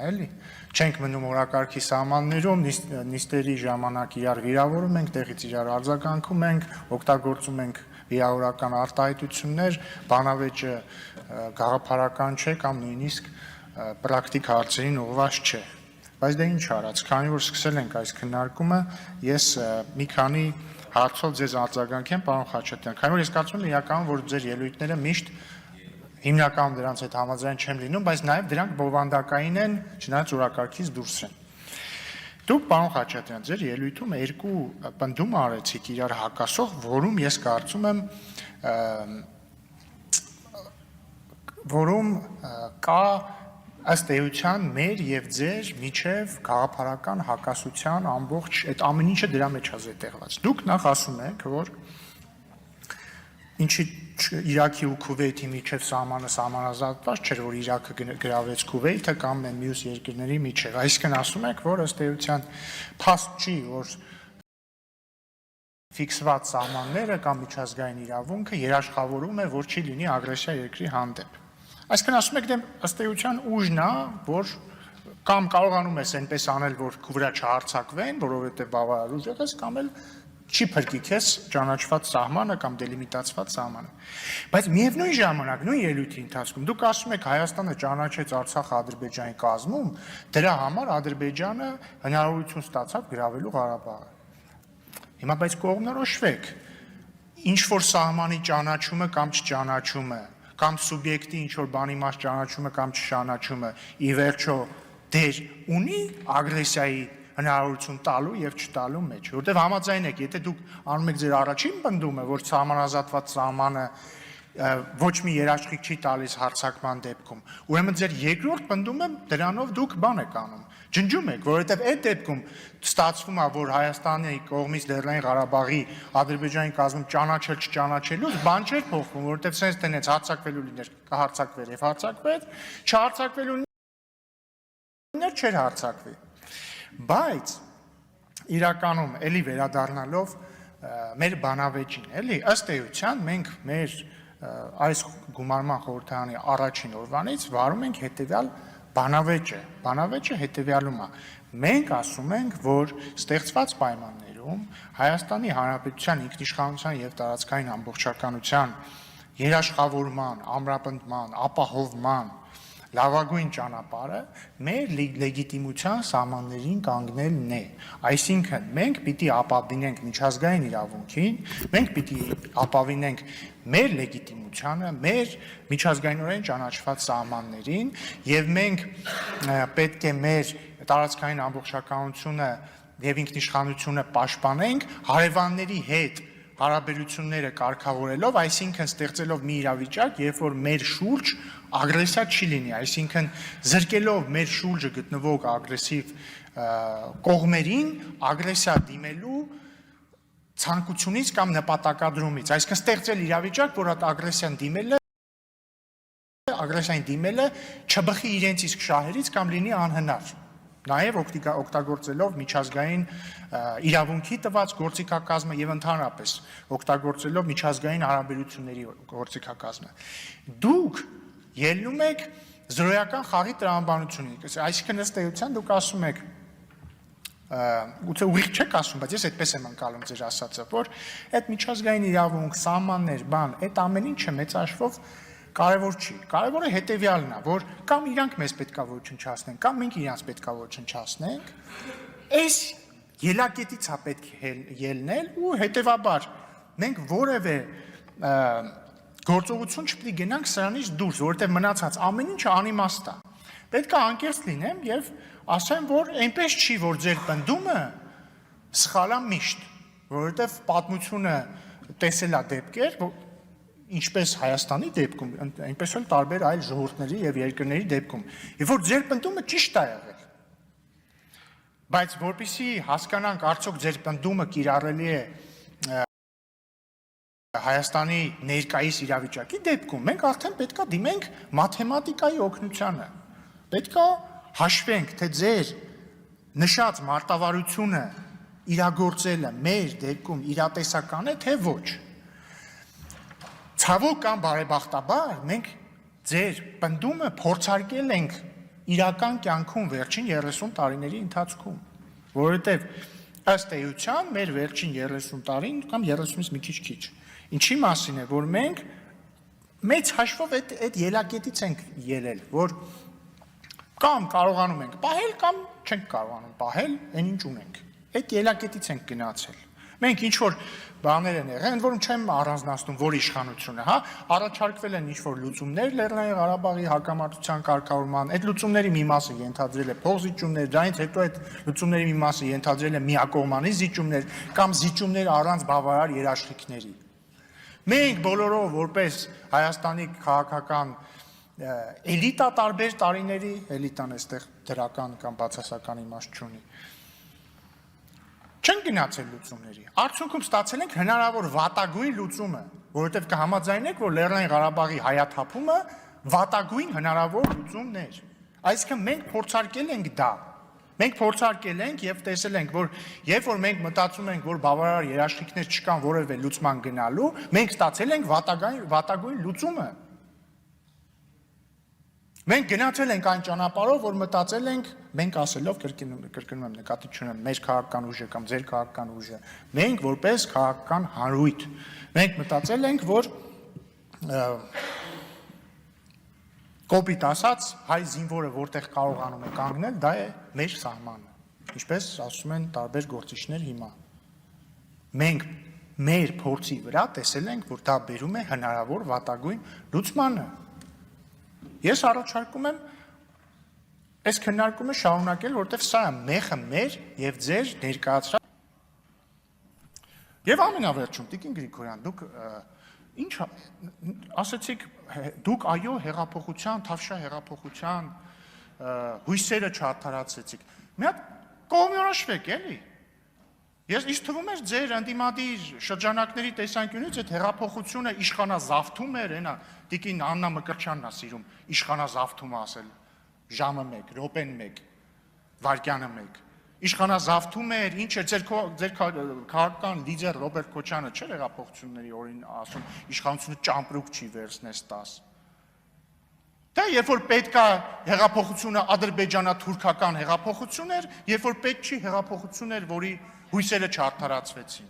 էլի։ Չենք մնում օրակարգի սահմաններում, նիստերի ժամանակ իրար վիրավորում ենք, տեղից իրար արձագանքում ենք, օգտագործում ենք վիրավորական արտահայտություններ, բանավեճը գաղափարական չէ կամ նույնիսկ պրակտիկ հարցերին ուղղված չէ։ Բայց դե ինչ արած, քանի որ սկսել ենք այս քննարկումը, ես մի քանի հարցով ձեզ արձագանքեմ, պարոն Խաչատրյան, քանի որ ես կարծում եմ իրականում, որ ձեր ելույթները միշտ հիմնականում դրանց հետ համաձայն չեմ լինում, բայց նաև դրանք բովանդակային են, չնայած օրակարգից դուրս են։ Դուք, պարոն Խաչատրյան, ձեր ելույթում երկու պնդում արեցիք իրար հակասող, որում ես կարծում եմ, որում կա ըստ էության մեր եւ ձեր միջև գաղափարական հակասության ամբողջ այդ ամեն ինչը դրա մեջ է զետեղված։ Դուք նախ ասում եք, որ ինչի Իրաքի ու Քուվեյթի միջև սահմանը սահմանազատված չէր, որ Իրաքը գրավեց Քուվեյթը կամ մյուս երկրների միջև։ Այսինքն ասում եք, որ ըստ էության փաստ չի, որ ֆիքսված սահմանները կամ միջազգային իրավունքը երաշխավորում է, որ չի լինի ագրեսիա երկրի հանդեպ։ Այսինքն ասում եք, դե ըստ էության ուժն է, որ կամ կարողանում ես այնպես անել, որ քո վրա չհարձակվեն, որովհետև բավարար ուժեղ ես, կամ էլ չի փրկի քեզ ճանաչված սահմանը կամ դելիմիտացված սահմանը։ Բայց միևնույն ժամանակ նույն ելույթի ընթացքում դուք ասում եք Հայաստանը ճանաչեց Արցախը Ադրբեջանի կազմում, դրա համար Ադրբեջանը հնարավորություն ստացավ գրավելու Ղարաբաղը։ Հիմա բայց կողմնորոշվեք, ինչ որ սահմանի ճանաչումը կամ չճանաչումը, կամ սուբյեկտի ինչ որ բանի մաս ճանաչումը կամ չճանաչումը ի վերջո դեր ունի ագրեսիայի հնարավորություն տալու եւ չտալու մեջ, որտեղ համաձայն եք, եթե դուք անում եք ձեր առաջին պնդումը, որ սահմանազատված սահմանը ոչ մի երաշխիք չի տալիս հարձակման դեպքում, ուրեմն ձեր երկրորդ պնդումը դրանով դուք բան եք անում, ջնջում եք, որովհետև այդ դեպքում ստացվում է, որ Հայաստանի կողմից Լեռնային Ղարաբաղի Ադրբեջանի կազմում ճանաչել չճանաչելուց բան չէր փոխվում, որովհետև sense տնեց հարձակվելու լիներ, կհարձակվեր եւ հարձակվեց, չհարձակվելու լիներ չէր հարձակվի։ Բայց իրականում էլի վերադառնալով մեր բանավեճին, էլի ըստ էության մենք մեր այս գումարման խորհրդարանի առաջին օրվանից վարում ենք հետեւյալ բանավեճը հետևյալում է։ Մենք ասում ենք, որ ստեղծված պայմաններում Հայաստանի Հանրապետության ինքնիշխանության եւ տարածքային ամբողջականության երաշխավորման, ամրապնդման, ապահովման լավագույն ճանապարհը մեր լեգիտիմության սահմաններին կանգնելն է։ Այսինքն մենք պիտի ապավինենք միջազգային իրավունքին, մենք պիտի ապավինենք մեր լեգիտիմությանը, մեր միջազգայինորեն ճանաչված սահմաններին եւ մենք պետք է մեր տարածքային ամբողջականությունը եւ ինքնիշխանությունը պաշտպանենք հարևանների հետ հարաբերությունները կարգավորելով, այսինքն ստեղծելով մի իրավիճակ, երբ որ մեր շուրջ ագրեսիա չի լինի, այսինքն զրկելով մեր շուրջը գտնվող ագրեսիվ կողմերին ագրեսիա դիմելու ցանկությունից կամ նպատակադրումից, այսինքն ստեղծել իրավիճակ, որ այդ ագրեսիային դիմելը չբխի իրենց իսկ շահերից կամ լինի անհնար։ Նաև օգտագործելով միջազգային իրավունքի տված գործիքակազմը եւ ընդհանրապես օգտագործելով միջազգային հարաբերությունների գործիքակազմը։ Դուք ելնում եք զրոյական խաղի տրամաբանությունից, այսինքն ըստ էության դուք ասում եք, գուցե ուղիղ չեք ասում, բայց ես այդպես եմ անցալում ձեր ասածը, որ այդ միջազգային իրավունք, սահմաններ, բան, այդ ամեն ինչը մեծ հաշվով կարևոր չի։ Կարևորը հետևյալն է, որ կամ իրանք մեզ պետքա ոչնչացնեն, կամ մենք իրանց պետքա ոչնչացնենք, այս ելակետից է պետք ելնել ու հետևաբար մենք որևէ գործողություն չպետք է գնանք սրանից դուրս, որովհետև մնացած ամեն ինչը անիմաստ է։ Պետք է անկեղծ լինեմ եւ ասեմ, որ այնպես չի, որ ձեր պնդումը սխալ է միշտ, որովհետև պատմությունը տեսել է դեպքեր, ինչպես Հայաստանի դեպքում, այնպես էլ տարբեր այլ ժողովուրդների եւ երկրների դեպքում, եւ որ ձեր պնդումը ճիշտ է եղել։ Բայց որպեսզի հասկանանք արդյոք ձեր պնդումը կիրառելի է Հայաստանի ներկայիս իրավիճակի դեպքում, մենք արդեն պետքա դիմենք մաթեմատիկայի օգնությանը։ Պետքա հաշվենք, թե ձեր նշած մարտավարությունը իրագործելը մեր դեպքում իրատեսական է, թե ոչ։ Ցավոք կամ բարեբախտաբար մենք ձեր պնդումը փորձարկել ենք իրական կյանքում վերջին 30 տարիների ընթացքում, որովհետև ըստ էության մեր վերջին 30 տարին կամ 30-ից մի քիչ, ինչի մասին է, որ մենք մեծ հաշվով այդ ելակետից ենք ելել, որ կամ կարողանում ենք պահել, կամ չենք կարողանում պահել, այն ինչ ունենք, այդ ելակետից ենք գնացել, մենք ինչ-որ բաներ են եղել, ընդ որում չեմ առանձնացնում, որ իշխանությունը, հա, առաջարկվել են ինչ-որ լուծումներ Լեռնային Ղարաբաղի հակամարտության կարգավորման, այդ լուծումների մի մասը ենթադրել է փոխզիջումներ, դրանից հետո այդ լուծումների մի մասը ենթադրել է միակողմանի զիջումներ կամ զիջումներ առանց բավարար երաշխիքների։ Մենք բոլորով որպես Հայաստանի քաղաքական էլիտա տարբեր տարիների, էլիտան այստեղ դրական կամ բացասական իմաստ չունի, չենք գնացել լուծումների, արդյունքում ստացել ենք հնարավոր վատագույն լուծումը, որովհետև կհամաձայնեք, որ Լեռնային Ղարաբաղի հայաթափումը վատագույն հնարավոր լուծումն էր, այսինքն մենք փորձարկել ենք դա, մենք փորձարկել ենք և տեսել ենք, որ երբ որ մենք մտածում ենք, որ բավարար երաշխիքներ չկան որևէ լուծման գնալու, մենք ստացել ենք վատագույն լուծումը։ Մենք գնացել ենք այն ճանապարհով, որ մտածել ենք, մենք ասելով կրկնում եմ, նկատի չունեմ մեր քաղաքական ուժը կամ ձեր քաղաքական ուժը, մենք որպես քաղաքական հանրույթ, մենք մտածել ենք, որ կոպիտ ասած, հայ զինվորը որտեղ կարողանում է կանգնել, դա է մեր սահմանը, ինչպես ասում են տարբեր գործիչներ հիմա։ Մենք մեր փորձի վրա տեսել ենք, որ դա բերում է հնարավոր վատագույն լուծմանը։ Ես առաջարկում եմ այս քննարկումը շարունակել, որովհետև սա է մեխը մեր և ձեր ներկայացրած։ Եվ ամենավերջում, Տիկին Գրիգորյան, դուք ինչ ասեցիք, դուք այո հեղափոխության, Թավշյա հեղափոխության հույսերը չարդարացրեցիք։ Մի հատ կողմնորոշվեք, էլի։ Ինձ թվում էր ձեր ընդդիմադիր շրջանակների տեսանկյունից այդ հեղափոխությունը իշխանազավթում էր, այնա Տիկին Աննա Մկրտչյանն է սիրում իշխանազավթում ասել, ժամը 1, րոպեն 1, վայրկյանը 1, իշխանազավթում էր, ինչ է ձեր քաղաքական լիդեր Ռոբերտ Քոչյանը չէր հեղափոխությունների օրին ասում, իշխանությունը ճամպրուկ չի վերցնես 10։ Դա երբ որ պետք է հեղափոխությունը ադրբեջանա-թուրքական հեղափոխություն էր, երբ որ պետք չի հեղափոխություն էր, որի հույսերը չարդարացվեցին։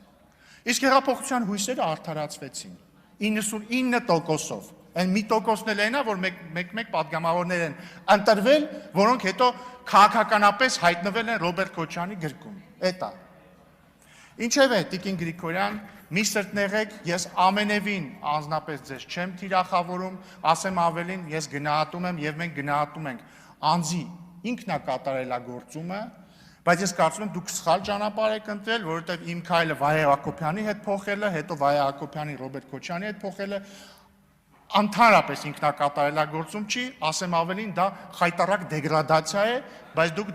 Իսկ հեղափոխության հույսերը արդարացվեցին 99%-ով։ Այն մի տոկոսն էլ այնա, որ մեկ պատգամավորներ են ընտրվել, որոնք հետո քաղաքականապես հայտնվել են Ռոբերտ Քոչյանի գրկում։ Էտա։ Ինչևէ, Տիկին Գրիգորյան, մի սրտնեղեք, ես ամենևին անձնապես ձեզ չեմ թիրախավորում, ասեմ ավելին, ես գնահատում եմ և մենք գնահատում ենք անձի ինքնակատարելագործումը, բայց ես կարծում եմ դուք սխալ ճանապարհ եք ընտրել, որովհետև իմ քայլը Վահե Հակոբյանի հետ փոխելը, հետո Վահե Հակոբյանի Ռոբերտ Քոչյանի հետ փոխելը ընդհանրապես ինքնակատարելագործում չի, ասեմ ավելին, դա խայտառակ դեգրադացիա է, բայց դուք